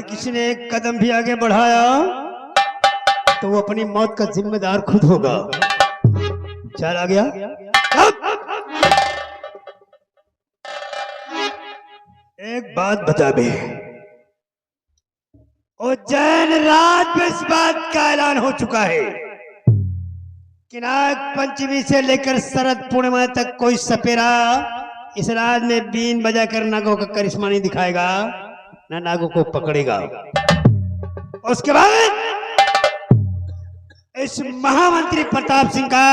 किसी ने एक कदम भी आगे बढ़ाया तो वो अपनी मौत का जिम्मेदार खुद होगा। चल आ गया। एक बात बता बे, उज्जैन राज में इस बात का ऐलान हो चुका है कि नाग पंचमी से लेकर शरद पूर्णिमा तक कोई सपेरा इस राज में बीन बजाकर नागों का करिश्मा नहीं दिखाएगा, ना नागों को पकड़ेगा। उसके बाद इस महामंत्री प्रताप सिंह का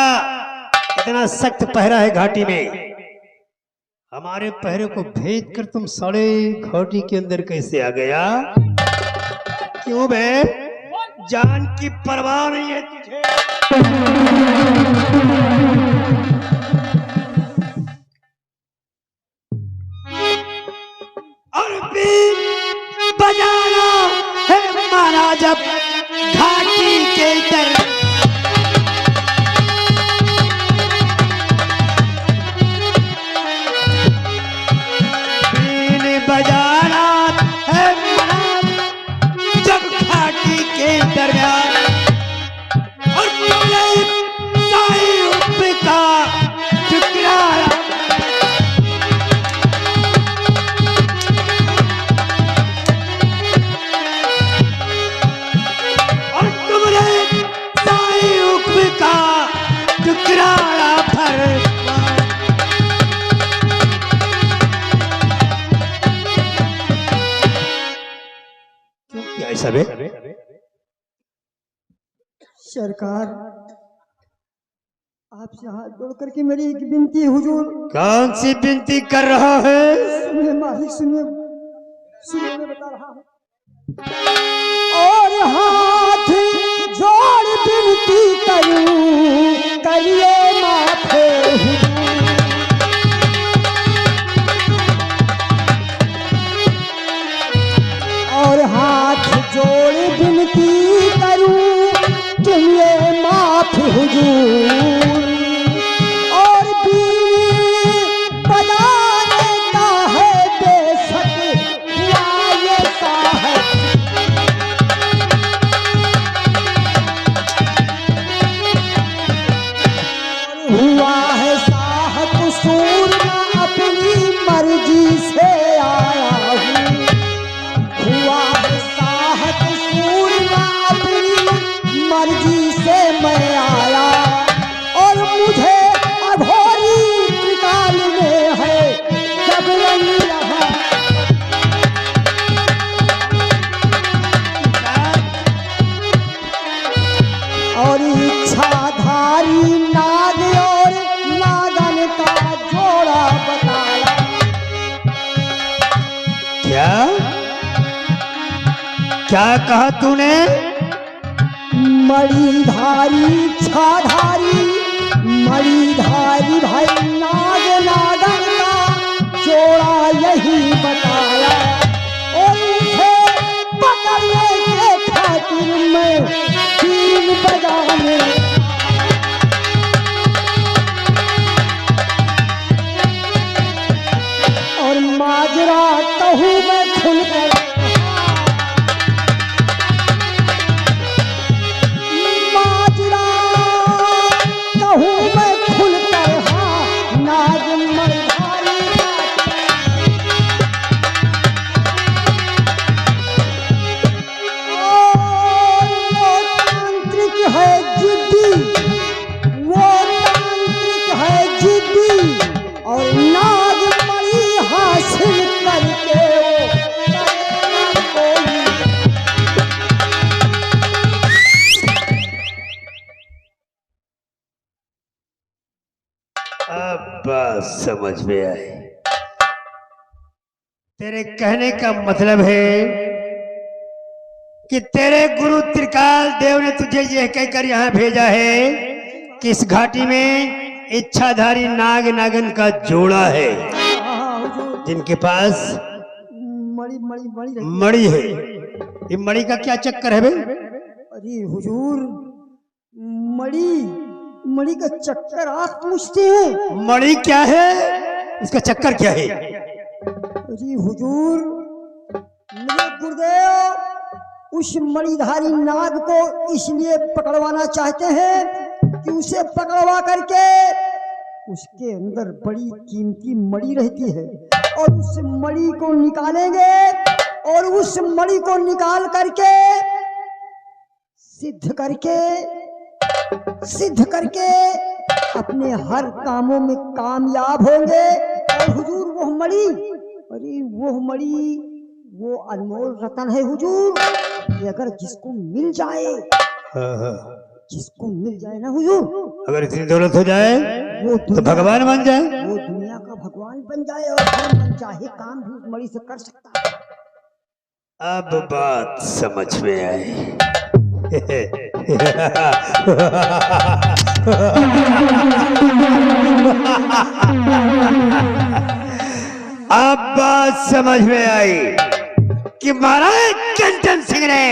इतना सख्त पहरा है घाटी में, हमारे पहरे को भेद कर तुम साढ़े घाटी के अंदर कैसे आ गया? क्यों बे, जान की परवाह नहीं है तुझे? और बीन बजाना है माना जब घाटी के इधर बजाना है जब घाटी के दरमियान और का ठुकराया। और तुमने का ठुकराया भर सब सरकार, आपसे हाथ जोड़ करके मेरी एक विनती है हुजूर। कौन सी विनती कर रहा है? सुनिए मालिक, सुनिए सुनिए, मैं बता रहा हूँ। और हाथ जोड़ विनती करूं, करिए माथे और हाथ जोड़ विनती करूं, तुम ये माफ हुजूर। और बीन बजाने का है बेशक हुआ ये साहब, हुआ है साहब कसूर, मैं अपनी मर्जी से आया हूँ। हुआ है साहब कसूर, मैं अपनी मर्जी से मैं आया। और मुझे अघोरी त्रिकाल में है जब रंग रहा। और इच्छाधारी नाग और नागन का जोड़ा बताया। क्या क्या कहा तूने? मणिधारी छाधारी, मणिधारी भाई नाग नागन का जोड़ा यही बताया। और उसे पकड़ने के खातिर मैं बीन बजाने और माजरा कहूँ मैं खुलकर, और नाग मणि हासिल करके अब बात समझ में आई। तेरे कहने का मतलब है कि तेरे गुरु त्रिकाल देव ने तुझे यह कहकर यहाँ भेजा है कि इस घाटी में इच्छाधारी नाग नागन का जोड़ा है जिनके पास मणि मणि मणि मणि है। ये मणि का क्या चक्कर है बे? अरे हुजूर, मणि मणि का चक्कर आप पूछते हैं? मणि क्या है, इसका चक्कर क्या है? अरे हुजूर, मेरे गुरुदेव उस मणिधारी नाग को इसलिए पकड़वाना चाहते हैं कि उसे पकड़वा करके उसके अंदर बड़ी कीमती मणि रहती है और उस मणि को निकालेंगे और उस मणि को निकाल करके सिद्ध करके अपने हर कामों में कामयाब होंगे। और हुजूर वो मणि, अरे वो मणि वो अनमोल रतन है हुजूर, ये अगर जिसको मिल जाए, जिसको मिल जाए ना हुजूर, अगर इतनी दौलत हो जाए वो तो भगवान बन जाए, वो दुनिया का भगवान बन जाए और हर मन चाहे काम भी उस मणि से कर सकता है। अब बात समझ में आई। अब बात समझ में आई कि महाराज कंचन सिंह ने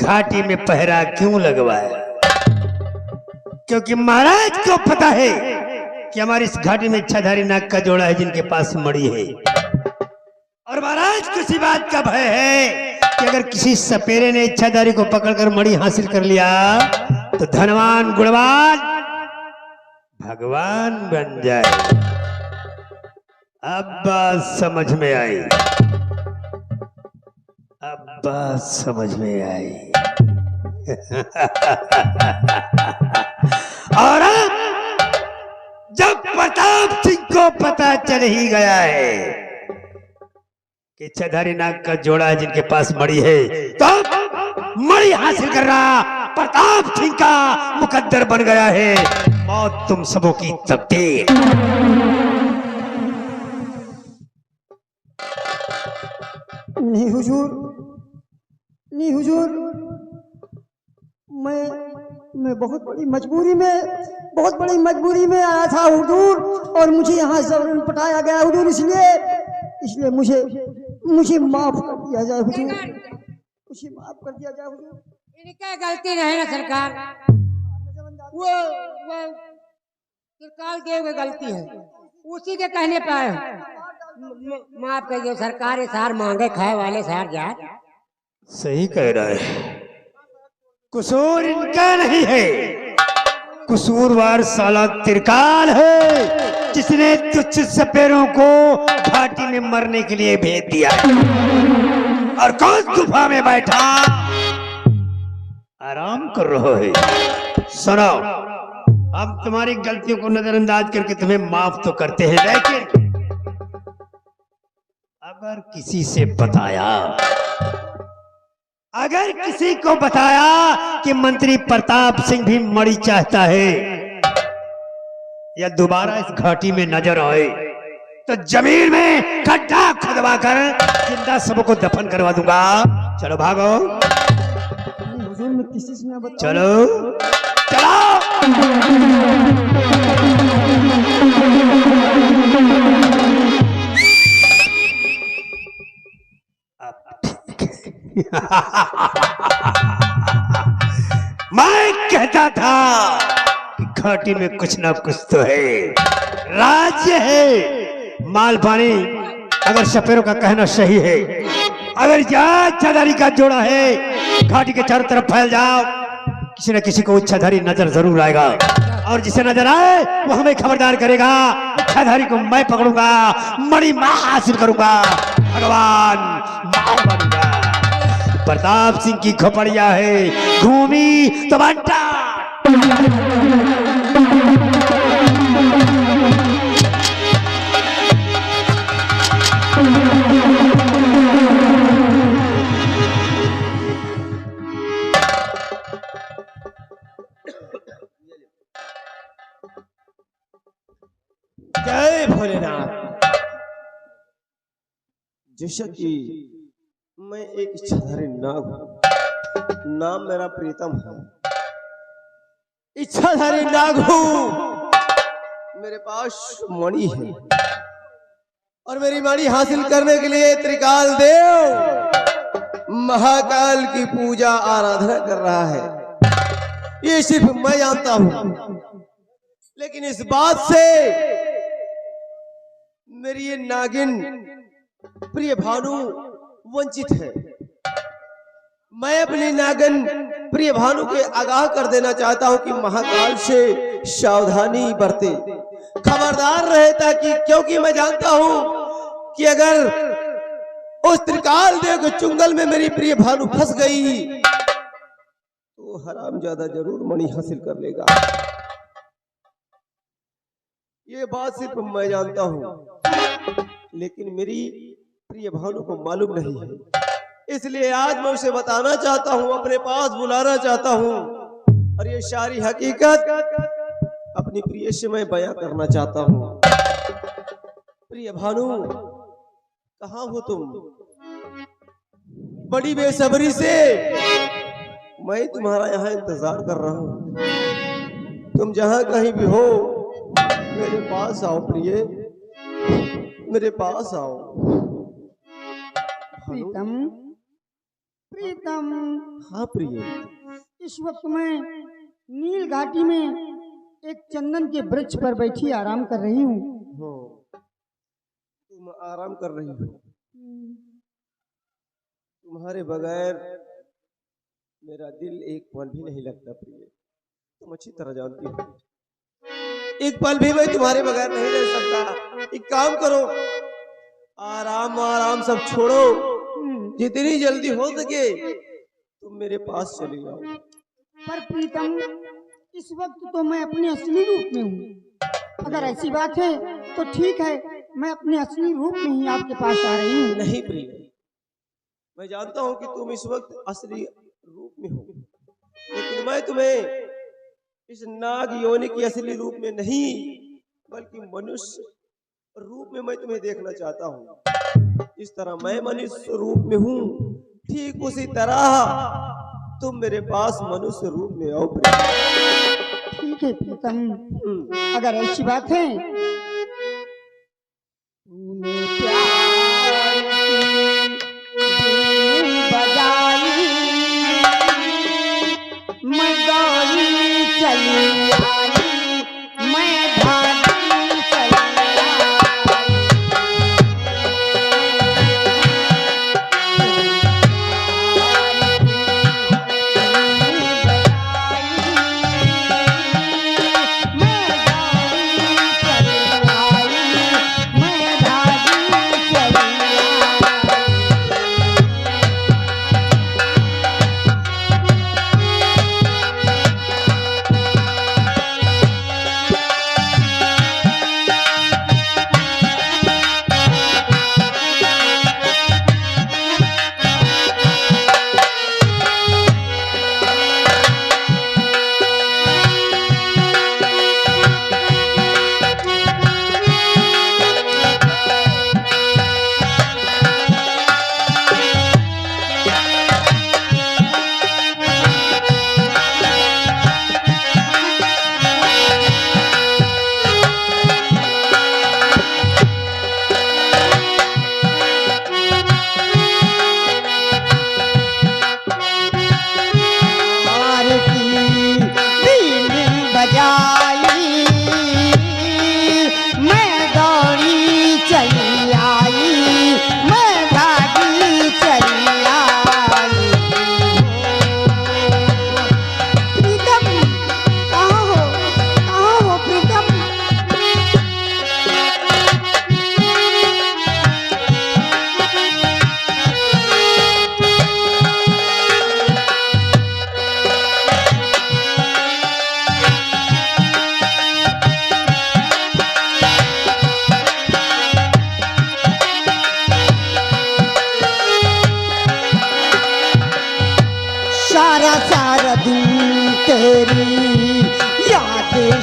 घाटी में पहरा क्यों लगवाया। क्योंकि महाराज को पता है कि हमारी इस घाटी में इच्छाधारी नाग का जोड़ा है जिनके पास मणि है। और महाराज को इसी बात का भय है कि अगर किसी सपेरे ने इच्छाधारी को पकड़कर मणि हासिल कर लिया तो धनवान गुणवान भगवान बन जाए। अब बात समझ में आई, अब बात समझ में आई। और अब जब प्रताप सिंह को पता चल ही गया है कि इच्छाधारी नाग का जोड़ा है जिनके पास मणि है, तो मणि हासिल करना प्रताप सिंह का मुकद्दर बन गया है। मौत तुम सबों की तकदीर। नहीं हुजूर, नहीं हुजूर, मैं बहुत बड़ी मजबूरी में आया था हुजूर, और मुझे यहाँ जबरन पटाया गया हुजूर, इसलिए मुझे माफ कर दिया जाए हुजूर, मुझे माफ कर दिया जाए हुजूर। इनका गलती नहीं ना सरकार, वो त्रिकाल देव की गलती है, उसी के कहने पर माफ कर दो सरकार। ये सार मांगे खाए वाले सार जाए। सही कह रहा है, कसूर इनका नहीं है, कसूरवार साला त्रिकाल है जिसने तुच्छ सपेरों को घाटी में मरने के लिए भेज दिया और कौन गुफा में बैठा आराम कर रहा है। सुनो, हम तुम्हारी गलतियों को नजरअंदाज करके तुम्हें माफ तो करते हैं, लेकिन अगर किसी को बताया कि मंत्री प्रताप सिंह भी मणि चाहता है या दोबारा इस घाटी में नजर आए तो जमीन में गड्ढा खुदवा कर जिंदा सबको दफन करवा दूंगा। चलो भागो, हुजूर मैं किसी से ना बताऊं। चलो चलो। मैं कहता था कि घाटी में कुछ ना कुछ तो है, राज्य है, माल पानी। अगर सपेरों का कहना सही है, अगर इच्छाधारी का जोड़ा है, घाटी के चारों तरफ फैल जाओ, किसी न किसी को इच्छाधारी नजर जरूर आएगा, और जिसे नजर आए वो हमें खबरदार करेगा। इच्छाधारी को मैं पकड़ूंगा, मणि मैं हासिल करूंगा, भगवान मैं बनूंगा। प्रताप सिंह की खोपड़िया है, घूमी तो बंटा। जय भोलेनाथ। जैसा कि मैं एक इच्छाधारी नाग हूं, नाम मेरा प्रीतम है, इच्छाधारी नाग हूं, मेरे पास मणि है और मेरी मणि हासिल करने के लिए त्रिकाल देव महाकाल की पूजा आराधना कर रहा है। ये सिर्फ मैं जानता हूं, लेकिन इस बात से मेरी ये नागिन प्रिय भानु वंचित है। मैं अपनी नागन प्रिय भानु के आगाह कर देना चाहता हूं कि महाकाल से सावधानी बरते, खबरदार रहे, ताकि क्योंकि मैं जानता हूं कि अगर उस त्रिकाल देव के चुंगल में मेरी प्रिय भानु फंस गई तो हरामजादा जरूर मणि हासिल कर लेगा। ये बात सिर्फ मैं जानता हूं, लेकिन मेरी प्रिय भानु को मालूम नहीं है। इसलिए आज मैं उसे बताना चाहता हूं, अपने पास बुलाना चाहता हूं, और ये सारी हकीकत अपनी प्रिय से मैं बयां करना चाहता हूं। प्रिय भानु, कहाँ हो तुम? बड़ी बेसब्री से मैं तुम्हारा यहाँ इंतजार कर रहा हूं। तुम जहां कहीं भी हो मेरे पास आओ प्रिय, मेरे पास आओ। प्रीतम, प्रीतम। हाँ प्रिय। इस वक्त मैं नील घाटी में एक चंदन के वृक्ष पर बैठी आराम कर रही हूँ। तुम आराम कर रही हो? तुम्हारे बगैर मेरा दिल एक पल भी नहीं लगता प्रिय, तुम अच्छी तरह जानती हो। एक पल भी मैं तुम्हारे बगैर नहीं रह सकता। एक काम करो, आराम आराम सब छोड़ो, जितनी जल्दी हो सके तुम मेरे पास चली जाओ। पर प्रीतम, इस वक्त तो मैं अपने असली रूप में हूँ। अगर ऐसी बात है तो ठीक है, मैं अपने असली रूप में ही आपके पास आ रही हूँ। नहीं प्रिय, मैं जानता हूँ कि तुम इस वक्त असली रूप में हो, लेकिन मैं तुम्हें इस नाग योनि की असली रूप में नहीं बल्कि मनुष्य रूप में मैं तुम्हें देखना चाहता हूँ। जिस तरह मैं मनुष्य रूप में हूँ, ठीक उसी तरह तुम मेरे पास मनुष्य रूप में आओ प्रिय। ठीक है प्रीतम, अगर ऐसी बात है। तूने प्यार की बीन बजाई, मैं दौड़ी चली आई, मैं भागी चली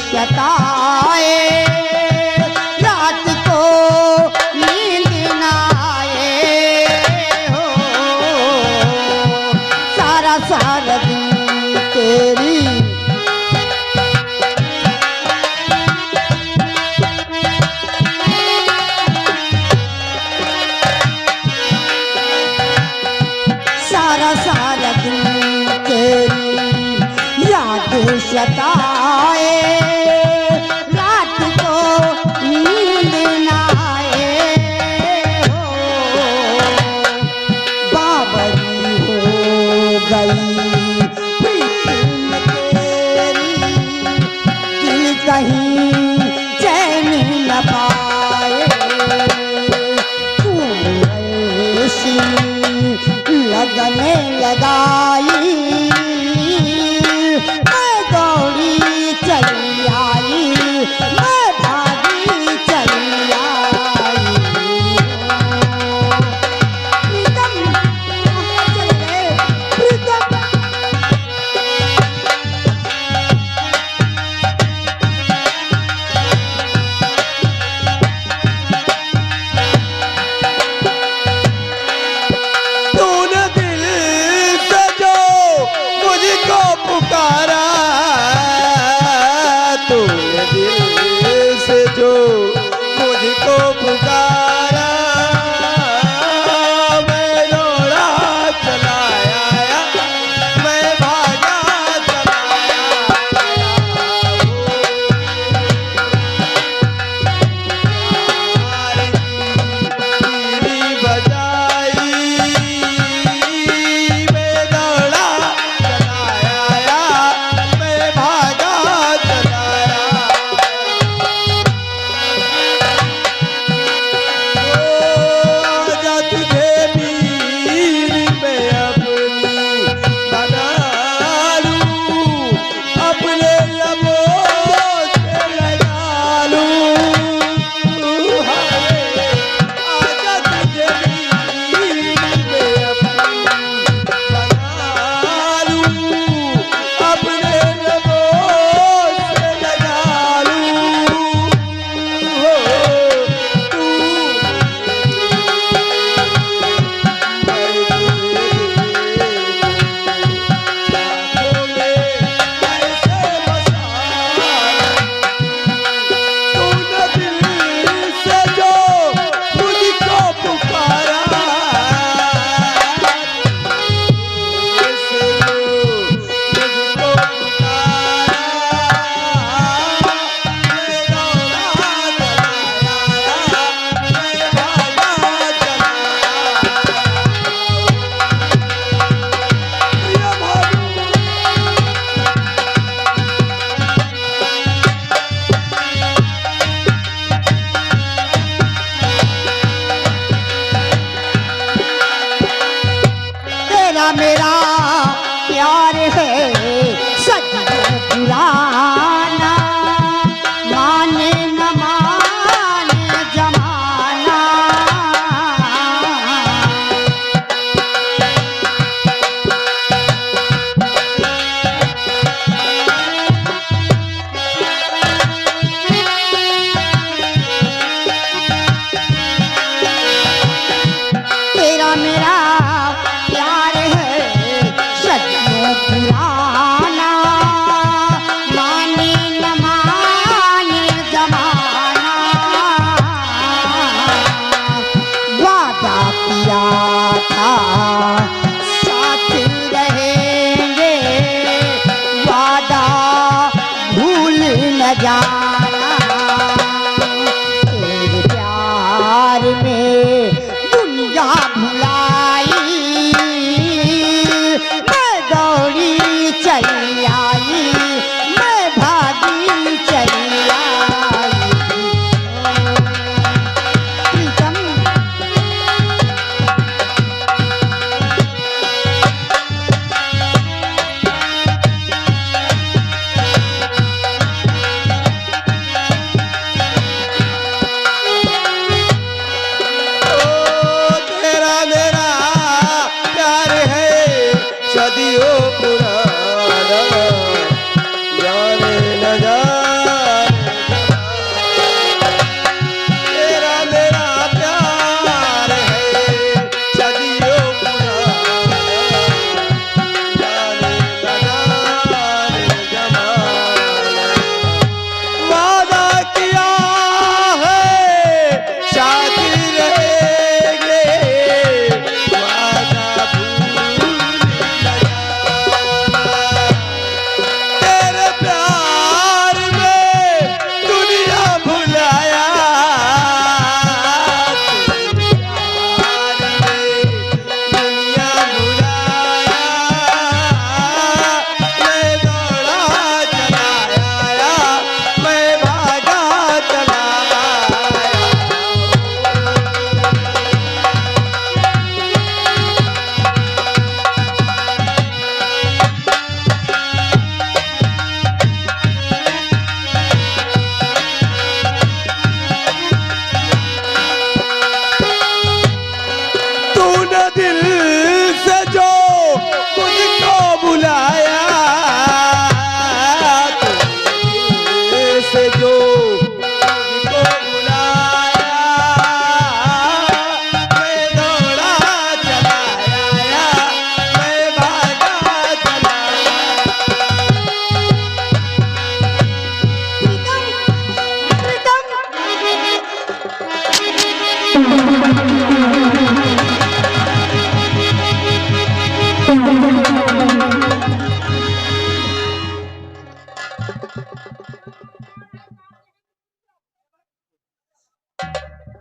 सताए, रात को नींद ना आए हो, सारा सारा दिन तेरी सारा सारा दिन तेरी याद सताए, रात को नींद ना आए हो, पुकारा, मैं दौड़ा चला आया, मैं भागा चला आया। बीड़ी बजाई, मैं दौड़ा चला आया, मैं भागा चला आया। आजा तुझे बीड़ी में अपनी बना लूं, अपने लबों से लगा लूं। आजा तुझे बीड़ी में अपनी बना लूं, अपने लबों से लगा लूं। तेरा मेरा प्यार है सदियों पुराना, माने न माने जमाना। तेरा मेरा प्यार है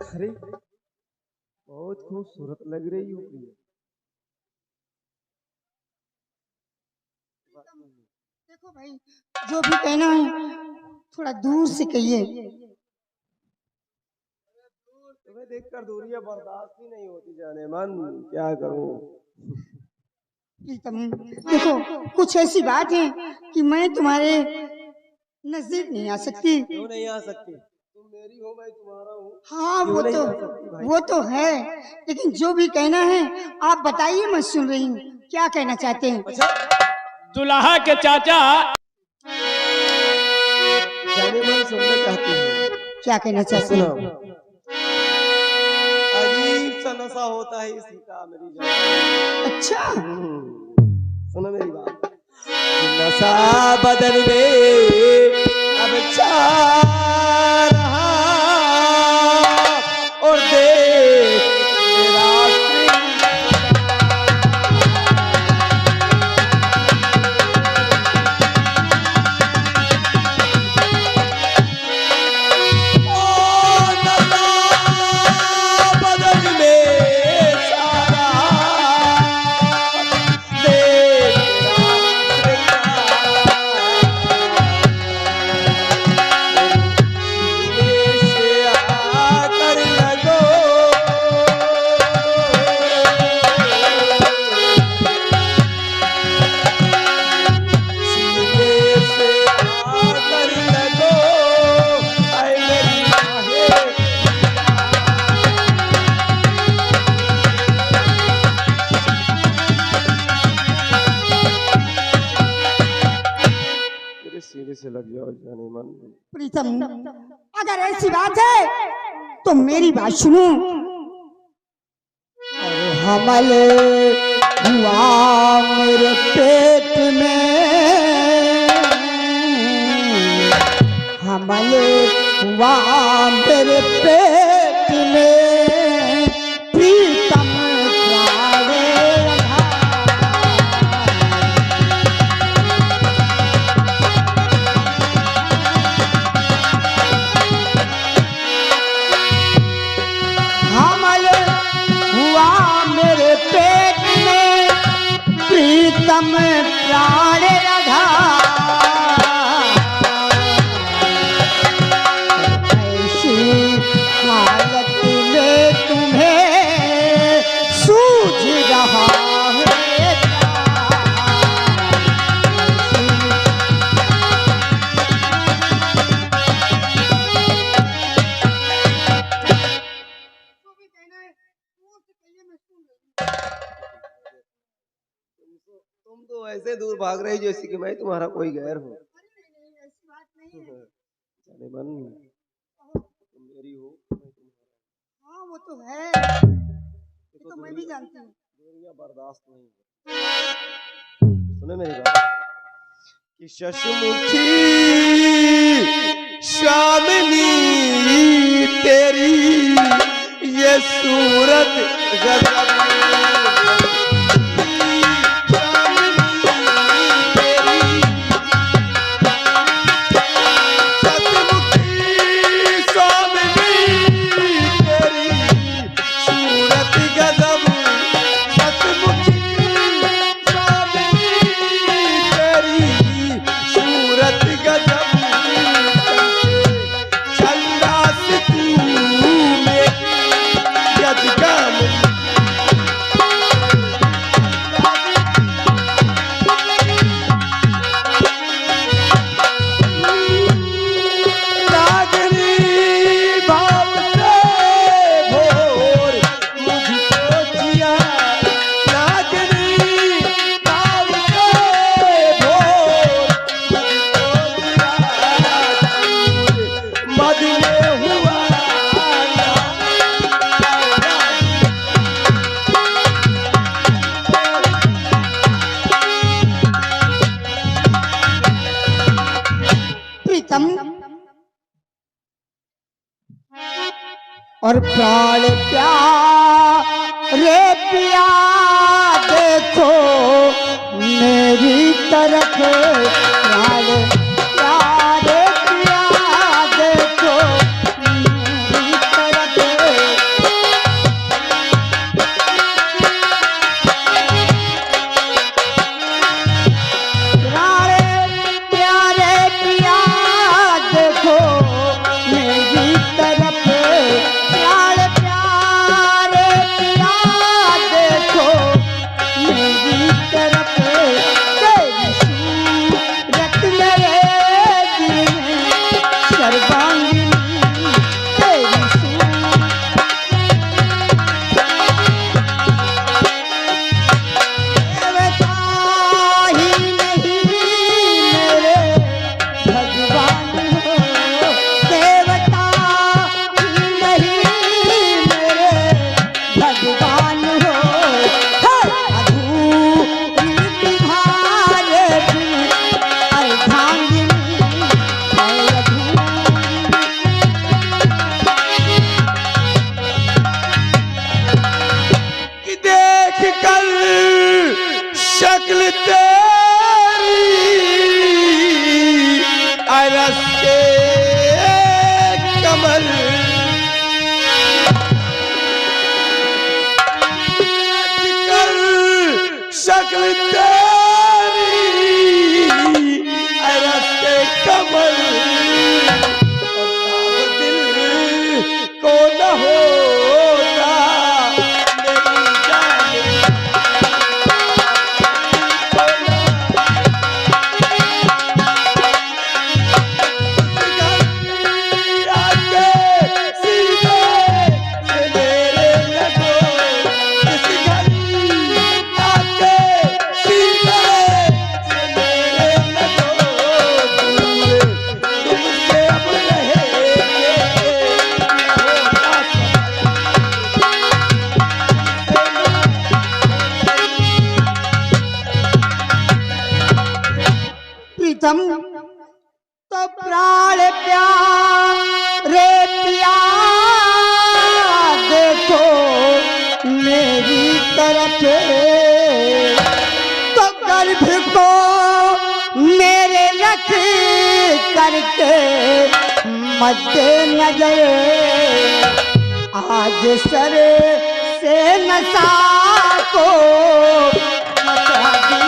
अरे बहुत खूबसूरत लग रही हो प्रिया। देखो भाई, जो भी कहना है थोड़ा दूर से कहिए। तुम्हें देखकर दूरियां बर्दाश्त ही नहीं होती जाने मन, क्या करूं। प्रीतम देखो, कुछ ऐसी बात है कि मैं तुम्हारे नजदीक नहीं आ सकती। क्यों नहीं आ सकती? तुम मेरी हो, मैं तुम्हारा हूँ। हाँ क्यों नहीं आ सकती भाई? वो तो है, लेकिन जो भी कहना है आप बताइए, मैं सुन रही हूँ। क्या कहना चाहते हैं? अच्छा, दुल्हा के चाचा जाने मन सुनना चाहती हूँ। क्या कहना चाहते सुनो, हैं? अजीब सा नशा होता है इसी का मेरी जान। अच्छा, सुनो मेरी बात। नशा बदन में अब छा रहा और देख तेरा बदन में छा रहा, देख सीने से लग जाओ जाने मन। प्रीतम अगर ऐसी बात है तो मेरी बात सुनो। अरे हमल हुआ मेरे पेट में, हमल हुआ मेरे पेट में, प्रीतम प्यारे प्रीतम प्राण राधा, ऐसी हालत में तुम्हें सूझ रहा है तुम तो ऐसे दूर भाग रही जैसे कि मैं तुम्हारा कोई गैर हूँ। जाने मन, तुम मेरी हो, मैं तुम्हारा। हाँ वो तो है, ये तो मैं भी जानती हूँ। दूरियां बर्दाश्त नहीं है। सुने मेरी बात कि शशमुखी श्यामिनी तेरी ये सूरत गजब, और प्राण प्यारे पिया देखो मेरी तरफ, प्राण प्यारे पिया देखो मेरी तरफ। प्राण प्यारे पिया देखो मेरी तरफ, प्राण प्यारे पिया देखो मेरी तरफ। तेरी सूरत मेरे दिल में सर्वांगिनी, तेरी देवता ही नहीं मेरे भगवान हो, देवता ही नहीं मेरे भगवान हो। हे अधूरी तुम्हारे बिन अर्धांगिनी, है अधूरी। कि देख कर शक्ल तेरी अरस के कमल, देख कर शक्ल तेरी अरस के कमल, और ताब दिल को न होता मेरी जान। प्रीतम तो प्राण प्यारे पिया देखो मेरी तरफ, तो गर्भ को मेरे रख करके मद्दे नजर, आज सर से नशा को मचा दी।